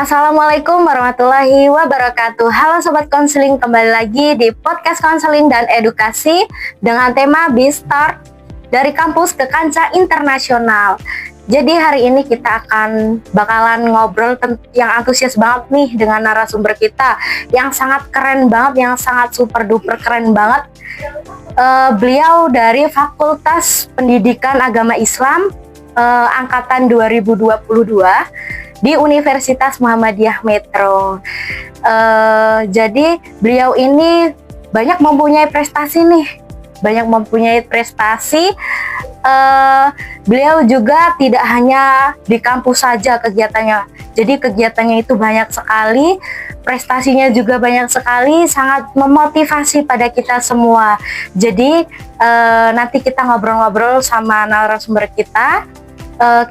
Assalamualaikum warahmatullahi wabarakatuh. Halo Sobat Konseling, kembali lagi di podcast konseling dan edukasi dengan tema Be-Start dari kampus ke kancah internasional. Jadi hari ini kita bakalan ngobrol yang antusias banget nih dengan narasumber kita yang sangat keren banget, yang sangat super duper keren banget. Beliau dari Fakultas Pendidikan Agama Islam angkatan 2022 di Universitas Muhammadiyah Metro. Jadi beliau ini banyak mempunyai prestasi nih, beliau juga tidak hanya di kampus saja kegiatannya. Jadi kegiatannya itu banyak sekali, prestasinya juga banyak sekali, sangat memotivasi pada kita semua. Jadi nanti kita ngobrol-ngobrol sama narasumber kita.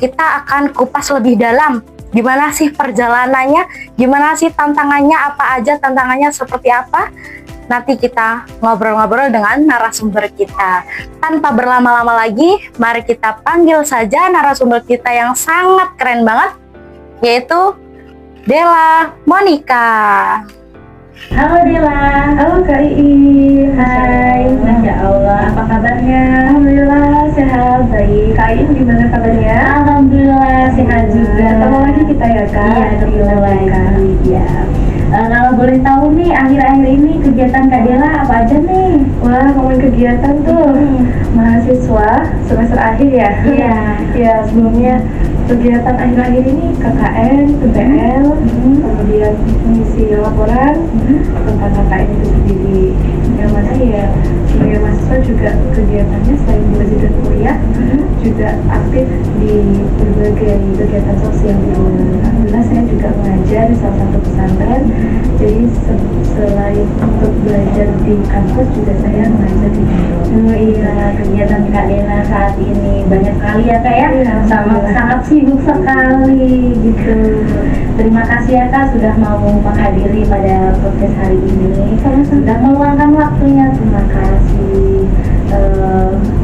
Kita akan kupas lebih dalam gimana sih perjalanannya, gimana sih tantangannya, apa aja tantangannya, seperti apa. Nanti kita ngobrol-ngobrol dengan narasumber kita. Tanpa berlama-lama lagi, mari kita panggil saja narasumber kita yang sangat keren banget, yaitu Della Monica. Halo Della. Halo Kak Iin. Hai, Masya Allah, apa kabarnya? Alhamdulillah sehat, baik. Kak Iin gimana kabarnya? Alhamdulillah sehat juga. Ketemu lagi kita ya Kak? Iya, ketemu lagi ya. Kalau boleh tahu nih, akhir-akhir ini kegiatan Kak Della apa aja nih? Wah, ngomongin kegiatan tuh mahasiswa semester akhir ya? Iya. Ya, sebelumnya kegiatan akhir-akhir ini KKN, PPL, kemudian mengisi laporan tentang KKN itu sendiri. Yang mana ya sebagai mahasiswa juga kegiatannya selain belajar dan kuliah, juga aktif di berbagai kegiatan sosial di luar. Alhamdulillah saya juga mengajar di salah satu pesantren. Jadi selain untuk belajar di kampus juga saya mengajar di kampus. Iya, kegiatan Kak Della saat ini banyak sekali ya Kak ya, sangat sibuk sekali gitu. Terima kasih ya Kak sudah mau menghadiri pada podcast hari ini. Sudah meluangkan waktunya, terima kasih.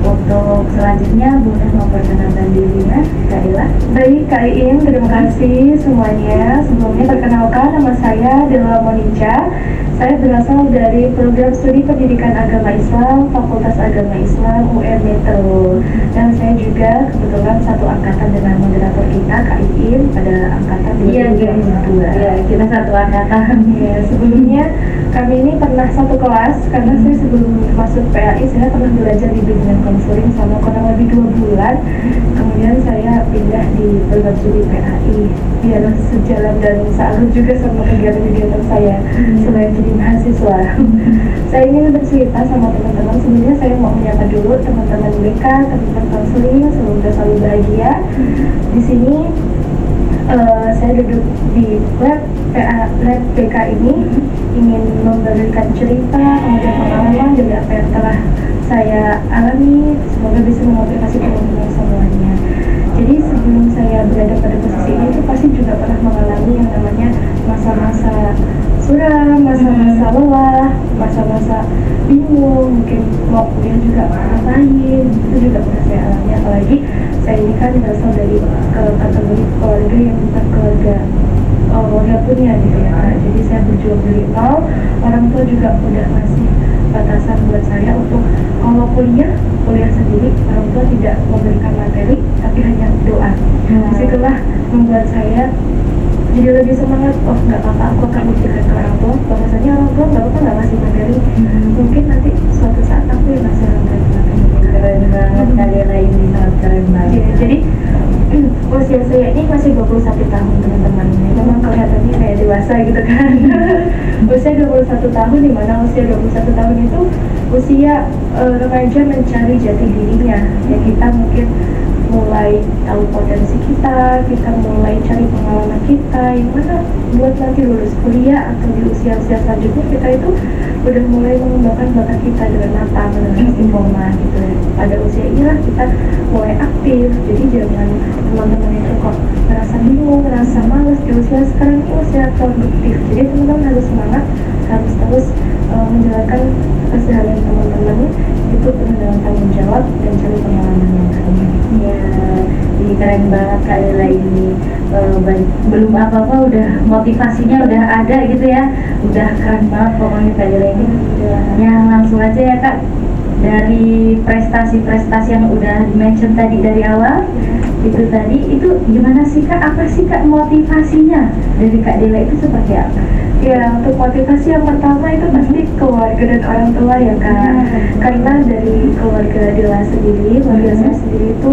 Untuk selanjutnya boleh memperkenalkan dirinya Kak Della. Baik Kak Iin, terima kasih semuanya. Sebelumnya perkenalkan, nama saya Della Monica. Saya berasal dari program studi pendidikan agama Islam, Fakultas Agama Islam UM Metro. Dan saya juga kebetulan satu angkatan dengan moderator kita Kak Iin pada angkatan 2022. Iya, kita satu angkatan. Ya, sebelumnya kami ini pernah satu kelas karena saya sebelum masuk PAI saya pernah belajar di bimbingan konseling selama kurang lebih 2 bulan. Kemudian saya pindah di program studi PAI biar sejalan dan searah juga sama kegiatan-kegiatan saya selain jadi mahasiswa. Saya ingin bercerita sama teman-teman. Sebenarnya saya mau menyapa dulu teman-teman BK, teman-teman konseling, semoga selalu bahagia. Di sini saya duduk di lab BK ini ingin memberikan cerita, kemudian pengalaman dari apa yang telah saya alami, semoga bisa memotivasi teman-teman semuanya. Jadi sebelum saya berada pada posisi ini itu pasti juga pernah mengalami yang namanya masa-masa suram, masa-masa lelah, masa-masa bingung, mungkin mau kuliah juga ngapain, itu juga pernah saya alami. Apalagi saya ini kan berasal dari kategori keluarga yang bukan keluarga punya gitu ya Kak. Jadi saya berjuang dari nol, orang tua juga udah ngasih batasan buat saya untuk kalau kuliah sendiri, orang tua tidak memberikan materi tapi hanya doa. Disitulah membuat saya jadi lebih semangat. Oh nggak apa-apa, aku akan buktikan ke orang tua bahwasanya orang tua nggak apa-apa nggak ngasih materi, mungkin nanti suatu saat aku yang ngasih orang tua materi. Keren banget Kak Della, ini sangat keren banget. Jadi usia saya ini masih 21 tahun teman-teman. Memang kelihatannya kayak dewasa gitu kan. Usia 21 tahun, dimana usia 21 tahun itu usia remaja mencari jati dirinya. Ya kita mungkin mulai tahu potensi kita mulai cari pengalaman kita, yang mana buat nanti lulus kuliah atau di usia-usia selanjutnya kita itu udah mulai mengembangkan bakat kita dengan matang, dengan istiqomah gitu. Pada usia inilah kita mulai aktif. Jadi jangan teman-teman itu kok merasa bingung, merasa malas di usia sekarang, ini usia produktif. Jadi teman-teman harus semangat, harus terus menjalankan keseharian teman-teman itu penuh dengan tanggung jawab dan cari pengalaman yang baru. Ya, Ih, keren banget Kak Dela ini. Belum apa-apa udah motivasinya udah ada gitu ya. Udah keren banget pokoknya Kak Dela ini. Ya langsung aja ya Kak, dari prestasi-prestasi yang udah mention tadi dari awal itu tadi, itu gimana sih Kak? Apa sih Kak motivasinya dari Kak Dela itu seperti apa? Ya, untuk motivasi yang pertama itu pasti keluarga dan orang tua ya Kak. Karena dari keluarga Dela sendiri, keluarga saya sendiri itu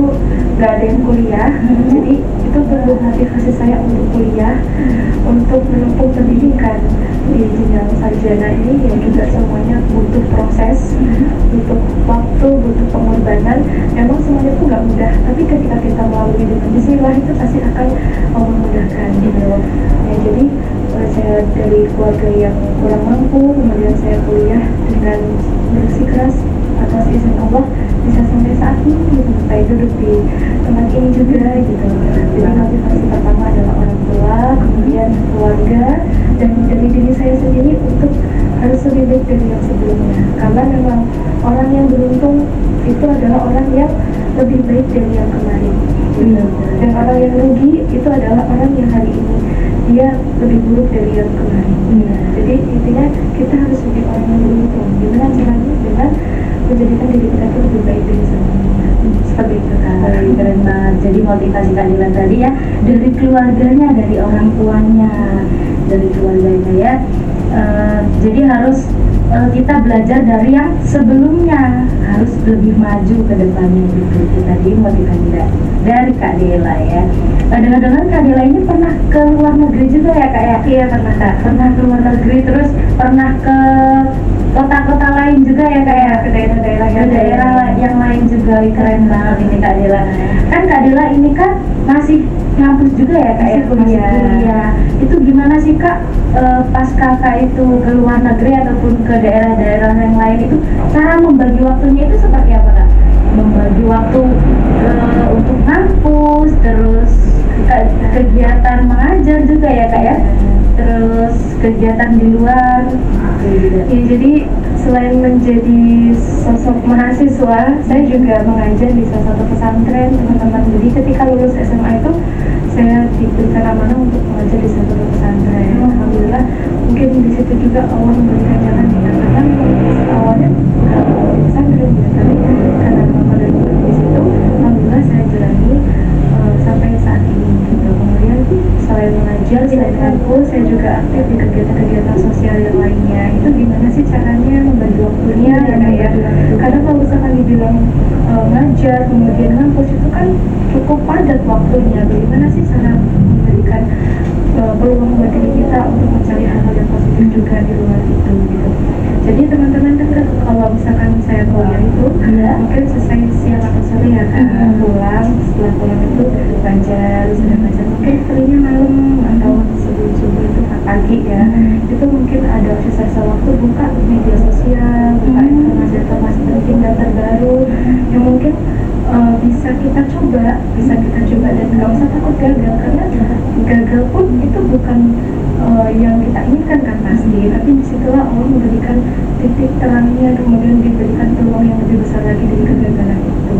nggak ada yang kuliah. Jadi itu tumbuh motivasi saya untuk kuliah, untuk menempuh pendidikan di jenjang sarjana ini yang juga semuanya butuh proses, butuh waktu, butuh pengorbanan. Memang semuanya itu nggak mudah, tapi ketika kita melalui dengan bismillah itu pasti akan memudahkan gitu. Ya, jadi saya dari keluarga yang kurang mampu, kemudian saya kuliah dengan bersikeras atas izin Allah bisa sampai saat ini gitu, saya duduk di tempat ini juga gitu. Jadi motivasi pertama adalah orang tua, kemudian keluarga, dan dari diri saya sendiri untuk harus lebih baik dari yang sebelumnya. Karena memang orang yang beruntung itu adalah orang yang lebih baik dari yang kemarin gitu. Dan orang yang rugi itu adalah orang yang hari ini dia lebih buruk dari yang kemarin. Jadi intinya kita harus menjadi orang yang beruntung. Gimana caranya? Dengan menjadikan diri kita itu lebih baik dari sebelumnya. Seperti itu Kak. Keren banget. Jadi motivasi Kak Dela tadi ya dari keluarganya, dari orang tuanya, dari keluarganya ya. Jadi harus kita belajar dari yang sebelumnya, harus lebih maju ke depannya gitu. Itu tadi motivasi dari Kak Dela ya. Dengar-dengar Kak Dela ini pernah ke luar negeri juga ya Kak ya? Iya pernah Kak. Pernah ke luar negeri, terus pernah ke kota-kota lain juga ya Kak ya? Ke daerah-daerah Ke daerah yang lain juga. Keren banget ini Kak Dela. Kan Kak Dela ini kan masih ngampus juga ya Kak ya? Masih kuliah. Itu gimana sih Kak, pas Kakak itu ke luar negeri ataupun ke daerah-daerah yang lain itu cara membagi waktunya itu seperti apa Kak? Membagi waktu untuk ngampus, terus kegiatan mengajar juga ya Kak ya? Terus kegiatan di luar Ya, jadi selain menjadi sosok mahasiswa, saya juga mengajar di salah satu pesantren teman-teman. Jadi ketika lulus SMA itu saya diberikan amanah untuk mengajar di salah satu pesantren. Alhamdulillah, mungkin di situ juga Allah memberikan jalan dikatakan awalnya bukan di pesantren, tapi karena memang ada di situ, alhamdulillah saya jalani sampai saat ini. Gitu. Kemudian selain mengajar, selain kampus, saya juga aktif di kegiatan-kegiatan sosial yang lainnya. Itu gimana sih caranya membagi waktunya ya kayak? Karena kalau misalkan dibilang ngajar kemudian kampus itu kan cukup padat waktunya. Bagaimana sih cara memberikan peluang bagi diri kita untuk mencari hal-hal yang positif juga di luar itu gitu. Jadi teman-teman kan kalau misalkan saya kuliah itu mungkin selesai siang atau sore ya kan, pulang, setelah pulang itu belajar, sudah belajar mungkin kalinya malam atau sebelum subuh itu pagi ya. Itu mungkin ada sisa waktu buka media sosial, buka informasi penting dan terbaru yang mungkin bisa kita coba dan nggak usah takut gagal, karena gagal pun itu bukan yang kita inginkan kan pasti, tapi disitulah Allah memberikan titik terangnya, kemudian diberikan peluang yang lebih besar lagi dari kegagalan itu.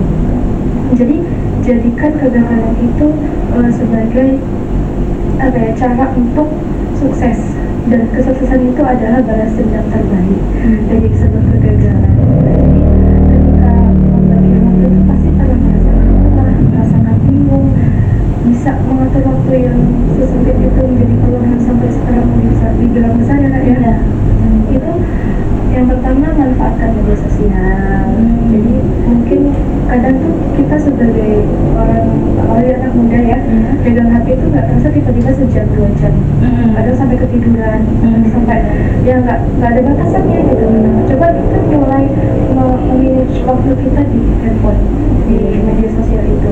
Jadi jadikan kegagalan itu sebagai cara untuk sukses, dan kesuksesan itu adalah balas dendam terbaik dari sebuah kegagalan. Jadi ketika membagi waktu itu pasti akan merasakan lelah, merasakan bingung, bisa mengatur waktu yang sesempit itu menjadi peluang yang sampai sekarang bisa dibilang besar ya Kak ya. Itu yang pertama, manfaatkan media sosial. Jadi mungkin kadang tuh kita sebagai orang anak muda ya, pegang HP itu nggak terasa tiba-tiba sejam 2 jam, kadang sampai ketiduran, sampai ya nggak ada batasannya gitu. Coba kita mulai memanage waktu kita di handphone, di media sosial itu.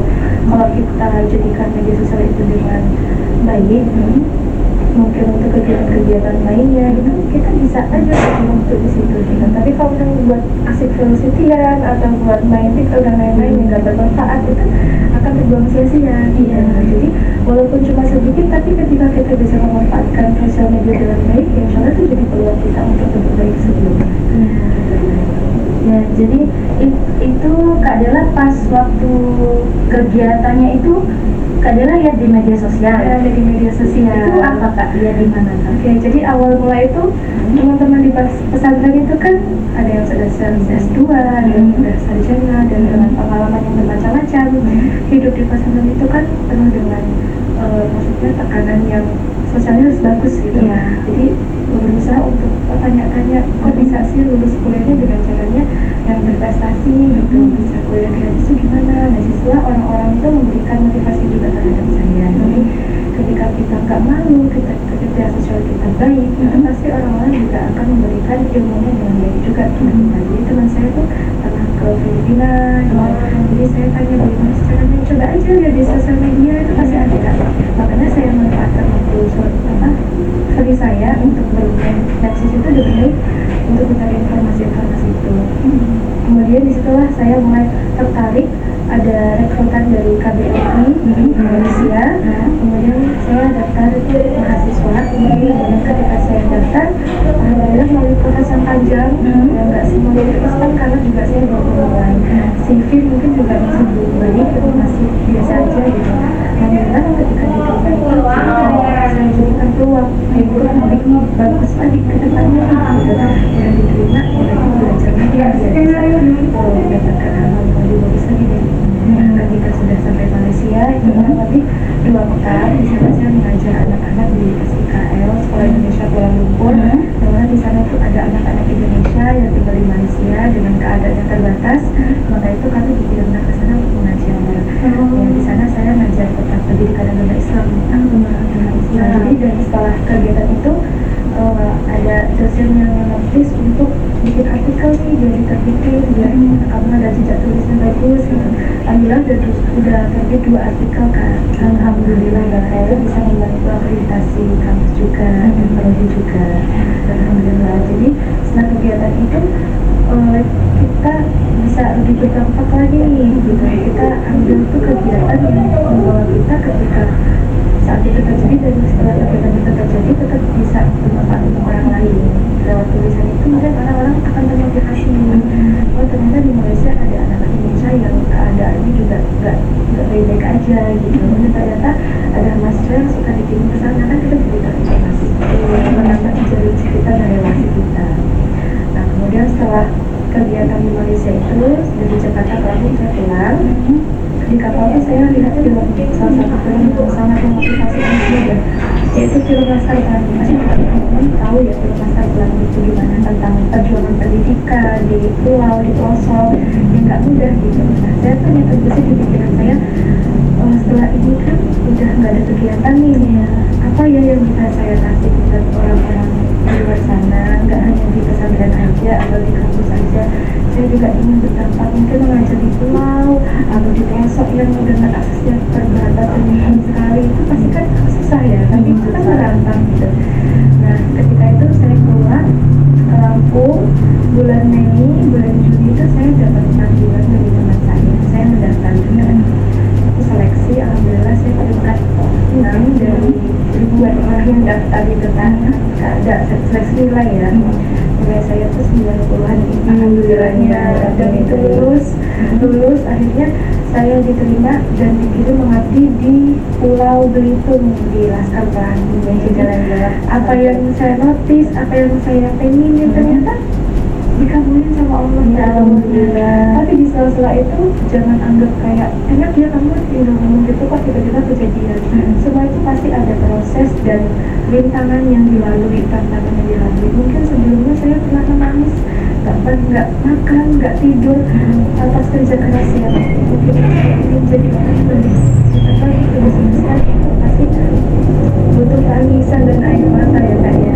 Kalau kita jadikan media sosial itu dengan baik, mungkin untuk kegiatan-kegiatan lainnya gitu, kita bisa aja bagi waktu di situ gitu. Tapi kalau misalnya buat asik velositian atau buat main TikTok dan lain-lain yang nggak bermanfaat, itu akan terbuang sia-sia gitu. Jadi walaupun cuma sedikit, tapi ketika kita bisa memanfaatkan sosial media dengan baik, ya insya Allah itu jadi peluang kita untuk lebih baik sebelumnya. Ya Ya, jadi itu Kak Dela pas waktu kegiatannya itu Kak Dela lihat di media sosial. Ya, ada di media sosial. Itu apa Kak? Lihat di mana Kak? Oke, jadi awal mula itu teman-teman di pesantren itu kan ada yang sudah S2, ada yang sudah sarjana, dan dengan pengalaman yang bermacam-macam. Hidup di pesantren itu kan penuh dengan maksudnya tekanan yang sosialnya harus bagus gitu. Iya. Jadi berusaha untuk tanya-tanya kok bisa sih lulus kuliahnya dengan caranya yang berprestasi gitu, bisa kuliah gratis itu gimana. Nah, siswa orang-orang itu memberikan motivasi juga terhadap saya. Jadi ketika kita nggak malu, ketika sosial kita baik, itu pasti orang-orang juga akan memberikan ilmunya dengan baik juga gitu. Nah, jadi teman saya tuh pernah ke Filipina, jadi saya tanya bagaimana caranya, coba aja lihat di sosial media itu pasti ada. Makanya saya manfaatkan waktu studi saya untuk bermain medsos itu dengan baik untuk mencari informasi-informasi itu. Kemudian disitulah saya mulai tertarik, ada rekrutan dari KBRI di Malaysia. Kemudian saya daftar mahasiswa. Kemudian ketika saya daftar, alhamdulillah melalui proses yang panjang, yang nggak semuanya instan karena juga saya baru mulai. CV mungkin juga masih belum baik, itu masih biasa aja gitu. Alhamdulillah ketika diterima itu saya jadikan peluang, itu nanti bagus lagi ke depannya gitu. Udah diterima, udah belajar media, bisa mendapatkan hal-hal yang lebih bagus lagi deh. Ketika sudah sampai Malaysia, itu kurang lebih 2 pekan. Di sana saya mengajar anak-anak di SIKL, Sekolah Indonesia Kuala Lumpur. Karena di sana itu ada anak-anak Indonesia yang tinggal di Malaysia dengan keadaan yang terbatas. Maka itu kami dikirimkan ke sana untuk mengajar. Ya, di sana saya mengajar tentang pendidikan agama Islam. Jadi dan setelah kegiatan itu ada dosen yang notice untuk bikin artikel nih, jadi terbitin biar kamu ada jejak tulisnya bagus gitu. Alhamdulillah udah terbit 2 artikel kan. Alhamdulillah ya, itu bisa membantu akreditasi kampus juga dan prodi juga. Alhamdulillah. Jadi setelah kegiatan itu kita bisa lebih berdampak lagi nih gitu. Kita ambil tuh kegiatan yang membawa kita ketika saat itu terjadi dan setelah kegiatan itu terjadi tetap bisa bermanfaat untuk orang lain. Lewat tulisan itu mungkin orang-orang akan termotivasi. Oh, ternyata di Malaysia ada anak-anak Indonesia yang keadaannya juga nggak baik-baik aja gitu. Dan ternyata ada mahasiswa yang suka dikirim ke sana, kan kita jadi terinformasi, menambah jalur kita dan relasi kita. Nah, kemudian setelah kegiatan di Malaysia itu dari Jakarta ke Lampung saya pulang. Di kapal itu saya lihat film, salah satu film yang sangat memotivasi saya, yaitu film Laskar Pelangi. Masih teman-teman tahu ya film Laskar Pelangi itu gimana, tentang perjuangan pendidikan di pulau, di pelosok yang nggak mudah gitu. Nah, saya tuh yang terbesit di pikiran saya, setelah ini kan udah nggak ada kegiatan nih, apa ya yang bisa saya kasih buat orang-orang di luar sana, nggak hanya di pesantren aja atau di kampus aja. Saya juga ingin berdampak, mungkin mengajar di pulau atau di pelosok yang dengan aksesnya terbatas dan mahal sekali, itu pasti kan susah ya, tapi itu kan menantang gitu. Nah, ketika itu saya keluar ke Lampung bulan Mei, bulan Juni itu saya dapat panggilan dari teman saya mendaftar juga. Aku seleksi, alhamdulillah saya peringkat 6 dari ribuan orang yang daftar gitu kan. Ada seleksi nilai ya. Nilai saya tuh 90-an alhamdulillahnya, dan itu lulus akhirnya saya diterima dan dikirim mengabdi di Pulau Belitung di Laskar Pelangi. Jadi jalan-jalan apa yang saya notice, apa yang saya pengen ternyata dikabulin sama Allah ya, alhamdulillah. Tapi di sela-sela itu jangan anggap kayak enak ya kamu tinggal ngomong gitu kok tiba-tiba kejadian. Semua itu pasti ada proses dan rintangan yang dilalui, tantangan yang dilalui. Mungkin sebelumnya saya pernah menangis, nggak makan, nggak tidur atas kerja keras ya. Mungkin ingin jadi orang yang lebih apa itu besar itu pasti butuh tangisan dan air mata ya kak ya.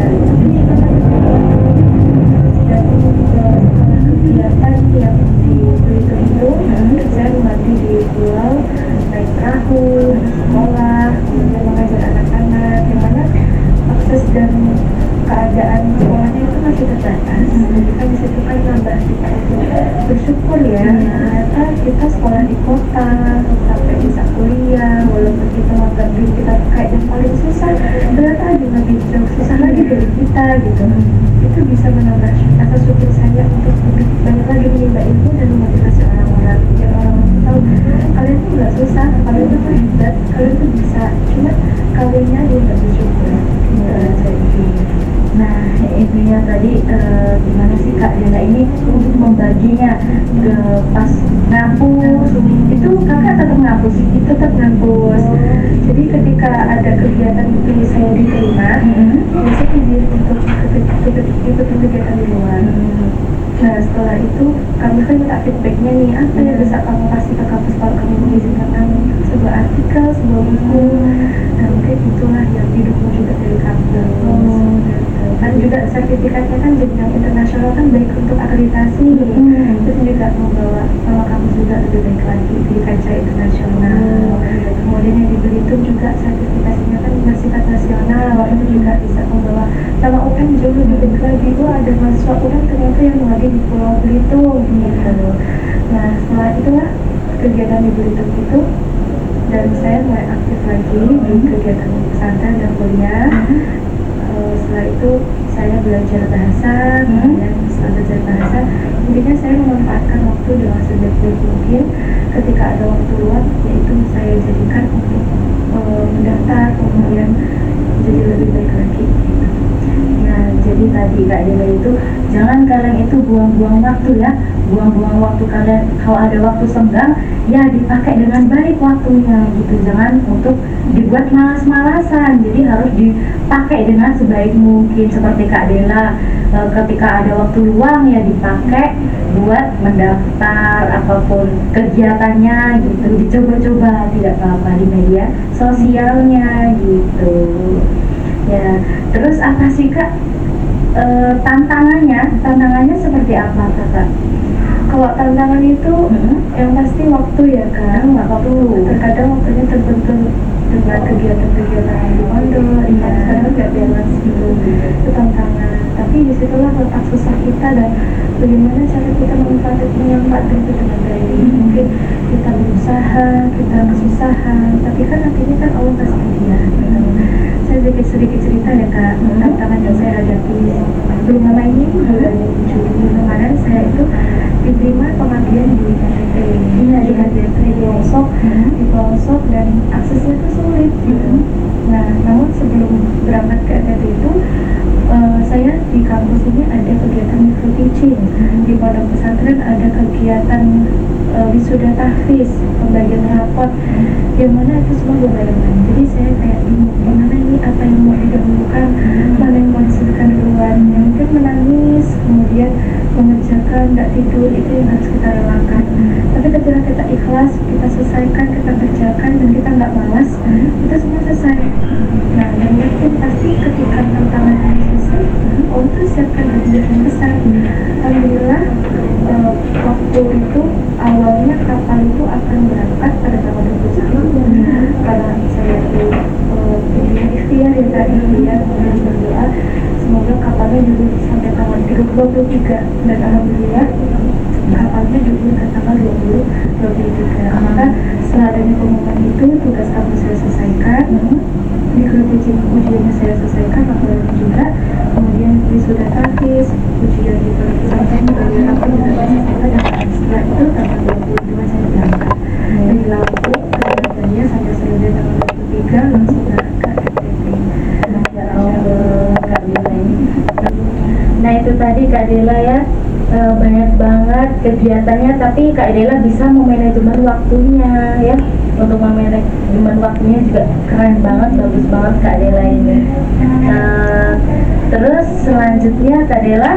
Dan kegiatan yang di Belitung itu saya mengabdi di pulau, naik perahu, sekolah, kemudian mengajar anak-anak yang mana akses dan keadaan sekolahnya itu masih terbatas. Kita di situ kan nambah kita itu bersyukur ya, ternyata kita sekolah di kota sampai bisa kuliah, walaupun kita makan duit kita kayak yang paling susah, ternyata ada lebih jauh susah lagi dari kita gitu. Itu bisa menambah rasa syukur saya untuk lebih banyak lagi untuk membaginya ke pas ngampus. Itu kakak tetap ngampus? Tetap ngampus. Jadi ketika ada kegiatan itu saya diterima, biasanya izin untuk ikut kegiatan di luar. Nah setelah itu kami kan minta feedbacknya nih, apa yang bisa kamu kasih ke kampus kalau kami mengizinkan kami, sebuah artikel, sebuah buku. Nah mungkin itulah yang didukung juga dari kampus. Kan juga sertifikatnya kan jenjang internasional kan baik untuk akreditasi, terus juga membawa nama kampus juga lebih baik lagi di kancah internasional. Kemudian yang di Belitung juga sertifikasinya kan bersifat nasional, itu juga bisa membawa nama UM jauh lebih baik lagi. Ada mahasiswa UM ternyata yang lagi di Pulau Belitung gitu. Nah setelah itulah kegiatan di Belitung itu, dan saya mulai aktif lagi di kegiatan pesantren dan kuliah. Setelah itu saya belajar bahasa, kemudian setelah belajar bahasa, intinya saya memanfaatkan waktu dengan sebaik mungkin. Ketika ada waktu luang, yaitu saya jadikan untuk mendaftar, kemudian jadi lebih baik lagi. Nah, jadi tadi Kak Dela itu jangan kalian itu buang-buang waktu ya, buang-buang waktu kalian. Kalau ada waktu senggang, ya dipakai dengan baik waktunya gitu. Jangan untuk dibuat malas-malasan. Jadi harus dipakai dengan sebaik mungkin. Seperti Kak Dela, ketika ada waktu luang ya dipakai buat mendaftar apapun kegiatannya gitu. Dicoba-coba, tidak apa-apa di media sosialnya gitu. Ya, terus apa sih Kak tantangannya seperti apa Kakak? Kalau tantangan itu yang pasti waktu ya kan, waktu. Terkadang waktunya terbentur dengan kegiatan-kegiatan di pondok, kadang nggak balance gitu. Itu tantangan. Tapi disitulah letak susah kita dan bagaimana cara kita memanfaatkan itu dengan baik. Mungkin kita berusaha, kita kesusahan, tapi kan nantinya kan Allah kasih hadiah. Saya sedikit cerita ya Kak, tantangan yang saya hadapi belum lama ini, bulan Juli kemarin saya itu diterima pengabdian di KTP, di KTP di pelosok dan aksesnya itu sulit gitu. Nah, namun sebelum berangkat ke KTP itu, saya di kampus ini ada kegiatan micro teaching, di pondok pesantren ada kegiatan wisuda tahfiz, pembagian rapot, yang mana itu semua berbarengan. Jadi saya kayak bingung, gimana ini, apa yang mau didahulukan, mana yang mau disebutkan duluan. Yang mungkin menangis, kemudian mengerjakan, nggak tidur, itu yang harus kita relakan. Tapi ketika kita ikhlas, kita selesaikan, kita kerjakan, dan kita nggak malas, itu semua selesai. Nah, dan yakin pasti ketika tantangan ini selesai, Allah itu siapkan hadiah yang besar. Alhamdulillah, waktu itu awalnya kapal itu akan berangkat pada tanggal 21, karena saya itu ikhtiar ya Kak, ikhtiar kemudian berdoa semoga kapalnya dulu sampai tanggal 23, dan alhamdulillah kapalnya dulu ke tanggal 23. Maka setelah adanya pengumuman itu, tugas kamu saya selesaikan, ujiannya saya selesaikan, laporan juga, kemudian wisuda tahfiz, ujian di pesantren bagi aku juga saya selesaikan, dan setelah itu tanggal 22 saya berangkat dari Lampung ke Surabaya sampai Surabaya tanggal 23, langsung berangkat ke KTP. Ya Allah, Kak Dela ini. Nah itu tadi Kak Dela ya, banyak banget kegiatannya, tapi Kak Dela bisa memanajemen waktunya ya. Untuk memanajemen waktunya juga keren banget, bagus banget Kak Dela ini. Terus selanjutnya Kak Dela,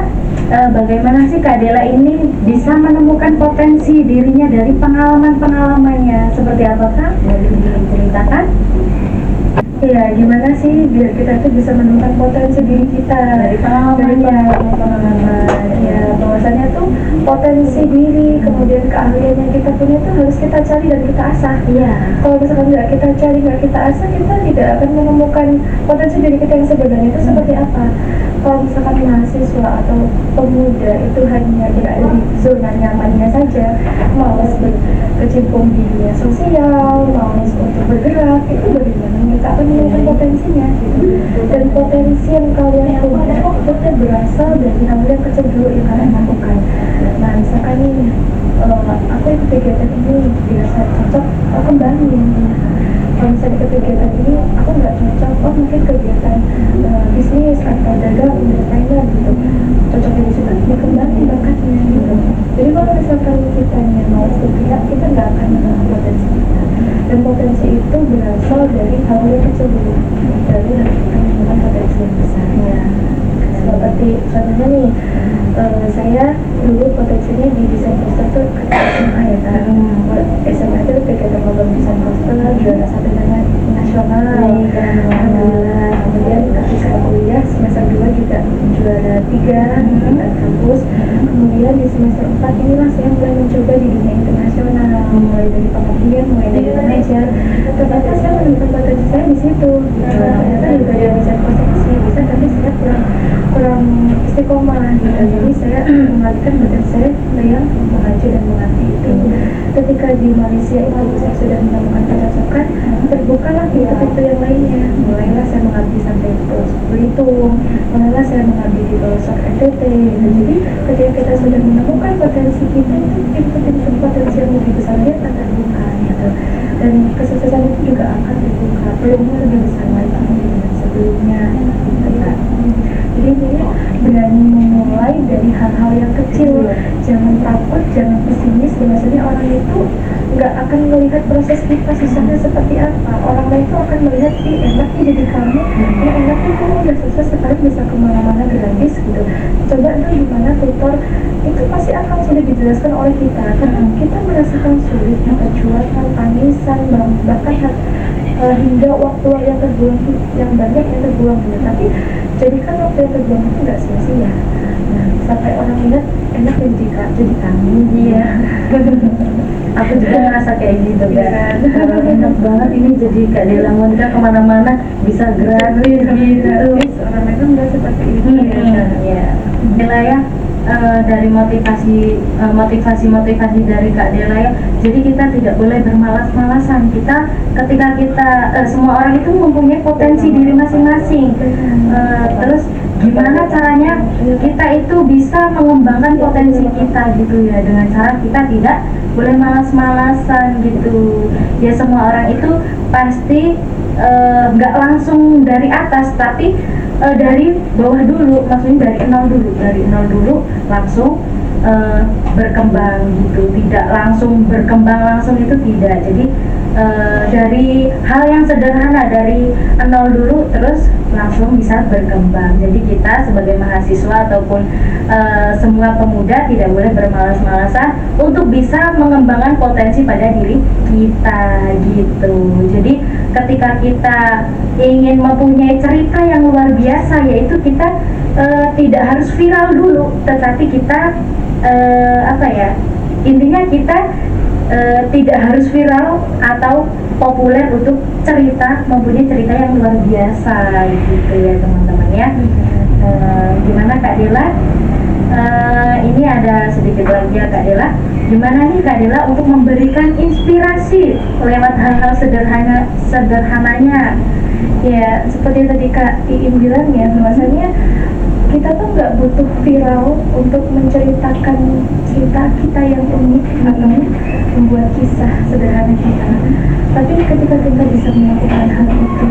bagaimana sih Kak Dela ini bisa menemukan potensi dirinya dari pengalaman-pengalamannya? Seperti apakah? Boleh diceritakan? Iya, gimana sih biar kita tuh bisa menemukan potensi diri kita Dari pengalaman. Ya, bahwasannya tuh potensi diri, kemudian keahlian yang kita punya tuh harus kita cari dan kita asah. Iya. Kalau misalkan nggak kita cari, nggak kita asah, kita tidak akan menemukan potensi diri kita yang sebenarnya itu seperti apa. Kalau misalkan mahasiswa atau pemuda itu hanya berada di zona nyamannya saja, malas berkecimpung di dunia sosial, malas untuk bergerak, itu bagaimana kita akan menemukan potensinya gitu. Dan potensi yang kalian punya itu berasal dari kalian kecenderungan yang kalian lakukan. Nah, misalkan ini aku ikut kegiatan ini dirasa cocok, aku kembangin. Kalau misalnya ikut kegiatan ini aku nggak cocok, mungkin kegiatan bisnis atau dagang independen gitu, cocoknya di situ dikembangin bakatnya malas bergerak, kita nggak akan menemukan potensi kita. Dan potensi itu berasal dari hal yang kecil dulu, lalu dari kita menemukan potensi yang besarnya. Seperti contohnya nih, saya dulu potensinya di desain poster tuh ketika SMA ya kan. SMA itu kegiatan lomba desain poster juara satu tingkat nasional. Alhamdulillah. Kemudian ketika kuliah semester 2 juga juara 3 tingkat kampus. Kemudian di semester 4 inilah saya mulai mencoba di dunia internasional, mulai dari pengabdian, mulai dari manajer. Ternyata saya menemukan potensi saya di situ. Ternyata juga yang desain poster itu saya bisa, tapi saya kurang istiqomah gitu. Jadi saya mengalihkan badan saya ke yang mengaji dan mengabdi itu. Ketika di Malaysia itu saya sudah menemukan kecocokan, terbukalah pintu-pintu yang lainnya. Mulailah saya mengabdi sampai pelosok Belitung, mulailah saya mengabdi di pelosok NTT gitu. Jadi ketika kita sudah menemukan potensi kita, itu pintu-pintu potensi yang lebih besar dia akan terbuka gitu. Dan kesuksesan itu juga akan terbuka, peluangnya lebih besar lagi dari sebelumnya gitu kan. Jadi intinya berani memulai dari hal-hal yang kecil, jangan takut, jangan pesimis. Biasanya orang itu nggak akan melihat proses kita susahnya seperti apa. Orang lain itu akan melihat, enaknya jadi kamu, enaknya kamu udah sukses sekarang bisa kemana-mana gratis gitu. Coba dong gimana tutor, itu pasti akan sudah dijelaskan oleh kita. Karena kita merasakan sulit, kecuali tangisan, bahkan hingga waktu yang terbuang, yang banyak yang terbuang gitu. Tapi jadikan waktu yang terbuang itu nggak sia-sia. Nah, sampai orang lihat enak jadi kami. Iya. Aku juga ngerasa kayak gitu kan. Enak banget ini jadi Kak Dela Monica kemana-mana bisa gratis gitu. Orang lain kan nggak seperti itu. Ya. Dela ya, dari motivasi dari Kak Dela ya. Jadi kita tidak boleh bermalas-malasan. Ketika kita semua orang itu mempunyai potensi diri masing-masing. Terus gimana caranya kita itu bisa mengembangkan potensi kita gitu ya, dengan cara kita tidak boleh malas-malasan gitu. Ya semua orang itu pasti nggak langsung dari atas, tapi dari bawah dulu, maksudnya dari nol dulu langsung berkembang gitu. Tidak langsung berkembang langsung itu tidak. Jadi dari hal yang sederhana, dari nol dulu terus langsung bisa berkembang. Jadi kita sebagai mahasiswa ataupun semua pemuda tidak boleh bermalas-malasan untuk bisa mengembangkan potensi pada diri kita gitu. Jadi ketika kita ingin mempunyai cerita yang luar biasa, yaitu kita tidak harus viral dulu, tetapi kita intinya kita tidak harus viral atau populer untuk mempunyai cerita yang luar biasa gitu ya teman-teman ya. Gimana Kak Dela? Ini ada sedikit lagi ya Kak Dela. Gimana nih Kak Dela untuk memberikan inspirasi lewat hal-hal sederhananya? Ya seperti tadi Kak Iin bilang ya, bahwasanya kita tuh nggak butuh viral untuk menceritakan cerita kita yang unik atau membuat kisah sederhana kita. Tapi ketika kita bisa melakukan hal itu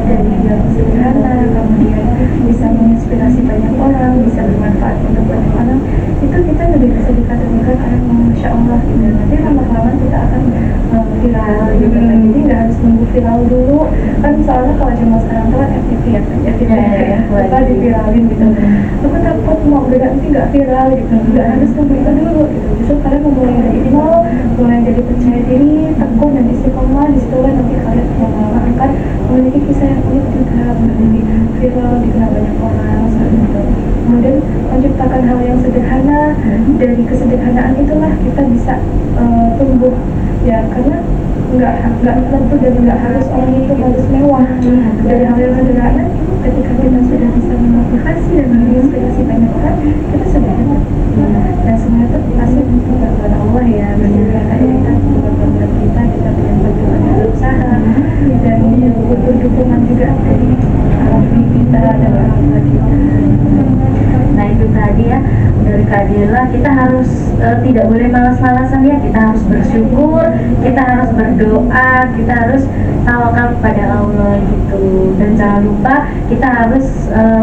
dari yang sederhana, kemudian bisa menginspirasi banyak orang, bisa bermanfaat untuk banyak orang, itu kita lebih bisa dikatakan karena Masya Allah gitu. Nanti lama-lama kita akan viral gitu. Jadi nggak harus nunggu viral dulu. Kan soalnya kalau zaman sekarang tuh kan FTV ya, kita diviralin gitu. Aku takut mau berat nanti nggak viral gitu. Nggak harus nunggu itu dulu gitu. Justru kalian memulai dari nol, mulai jadi percaya diri, tekun dan istiqomah. Di situ kan nanti kalian lama-lama akan memiliki kisah yang unik juga, menjadi viral, dikenal banyak orang gitu. Kemudian menciptakan hal yang sederhana, dari kesederhanaan itulah kita bisa tumbuh ya, karena nggak tentu dan nggak harus orang itu harus mewah. Dari hal yang sederhana, ketika kita sudah bisa memotivasi dan menginspirasi banyak orang, kita sudah enak. Dan semua itu pasti bukan Allah ya, karena kita bukan program kita punya perjuangan dan usaha, dan butuh dukungan juga dari diri kita dan orang tua kita. Nah itu tadi ya dari Kak Dela, kita harus tidak boleh malas-malasan ya, kita harus bersyukur, kita harus berdoa, kita harus tawakal kepada Allah gitu. Dan jangan lupa kita harus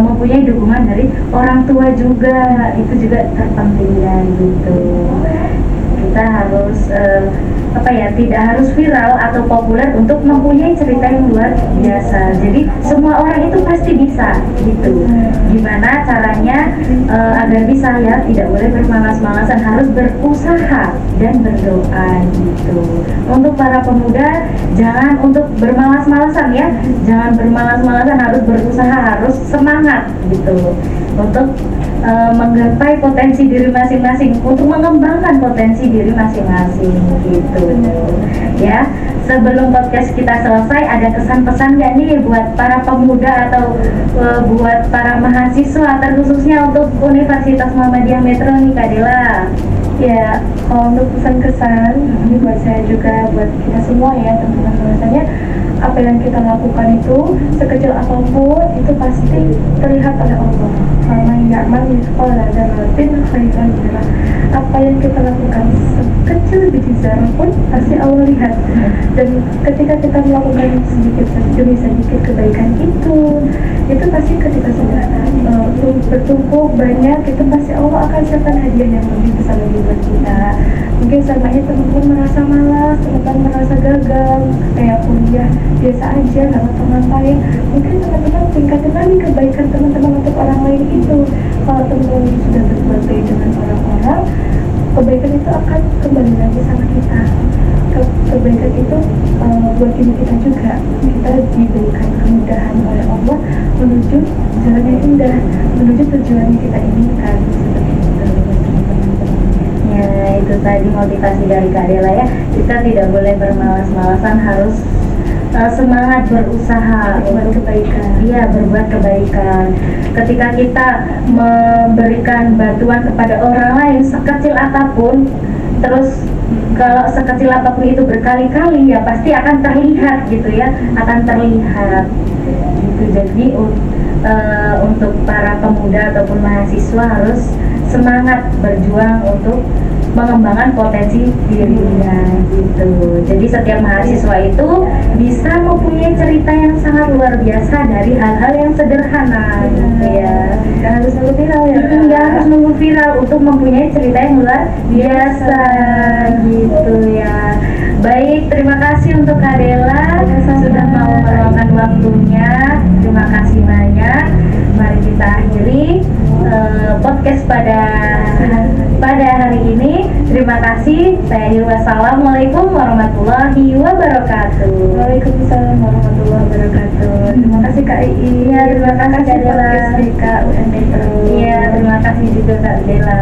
mempunyai dukungan dari orang tua juga, itu juga terpenting ya gitu. kita harus tidak harus viral atau populer untuk mempunyai cerita yang luar biasa. Jadi semua orang itu pasti bisa gitu. Gimana caranya agar bisa ya, tidak boleh bermalas-malasan, harus berusaha dan berdoa gitu. Untuk para pemuda jangan untuk bermalas-malasan ya, jangan bermalas-malasan, harus berusaha, harus semangat gitu untuk menggapai potensi diri masing-masing, untuk mengembangkan potensi diri masing-masing gitu ya. Sebelum podcast kita selesai, ada kesan-pesan gak nih buat para pemuda atau buat para mahasiswa, terkhususnya untuk Universitas Muhammadiyah Metro nih Kak Dela? Ya, kalau untuk pesan-kesan ini buat saya juga, buat kita semua ya teman-teman, bahwasanya apa yang kita lakukan itu sekecil apapun itu pasti terlihat oleh Allah. Karena ya'mal mithqala dzarratin khairan yarah. Apa yang kita lakukan sekecil biji zarah pun pasti Allah lihat. Dan ketika kita melakukan sedikit demi sedikit kebaikan itu pasti ketika sudah bertumpuk banyak, itu pasti Allah akan siapkan hadiah yang lebih besar lagi buat kita. Mungkin selama ini teman-teman merasa malas, teman-teman merasa gagal, kayak kuliah biasa aja, nggak ngapa-ngapain. Mungkin teman-teman tingkatin lagi kebaikan teman-teman untuk orang lain itu. Kalau teman-teman sudah berbuat baik dengan orang-orang, kebaikan itu akan kembali lagi sama kita. Kebaikan itu buat diri kita juga. Kita diberikan kemudahan oleh Allah menuju jalan yang indah, menuju tujuan yang kita inginkan. Seperti itu. Ya, itu tadi motivasi dari Kak Dela ya. Kita tidak boleh bermalas-malasan, harus semangat berusaha Berbuat kebaikan. Iya, berbuat kebaikan. Ketika kita memberikan bantuan kepada orang lain sekecil apapun, terus kalau sekecil apapun itu berkali-kali, ya pasti akan terlihat gitu ya, akan terlihat gitu. Jadi untuk para pemuda ataupun mahasiswa harus semangat berjuang untuk mengembangkan potensi dirinya gitu. Jadi setiap mahasiswa itu bisa mempunyai cerita yang sangat luar biasa dari hal-hal yang sederhana gitu ya. Nggak harus nunggu viral ya. Nggak harus nunggu viral untuk mempunyai cerita yang luar biasa gitu ya. Baik, terima kasih untuk Kak Dela sudah mau meluangkan waktunya. Terima kasih banyak. Mari kita akhiri podcast pada hari ini. Terima kasih. Saya Hilwa. Wassalamualaikum warahmatullahi wabarakatuh. Waalaikumsalam warahmatullahi wabarakatuh. Terima kasih Kak Ii. Ya, terima kasih Kak Dela. Podcast BK UN Metro. Iya, terima kasih juga Kak Dela.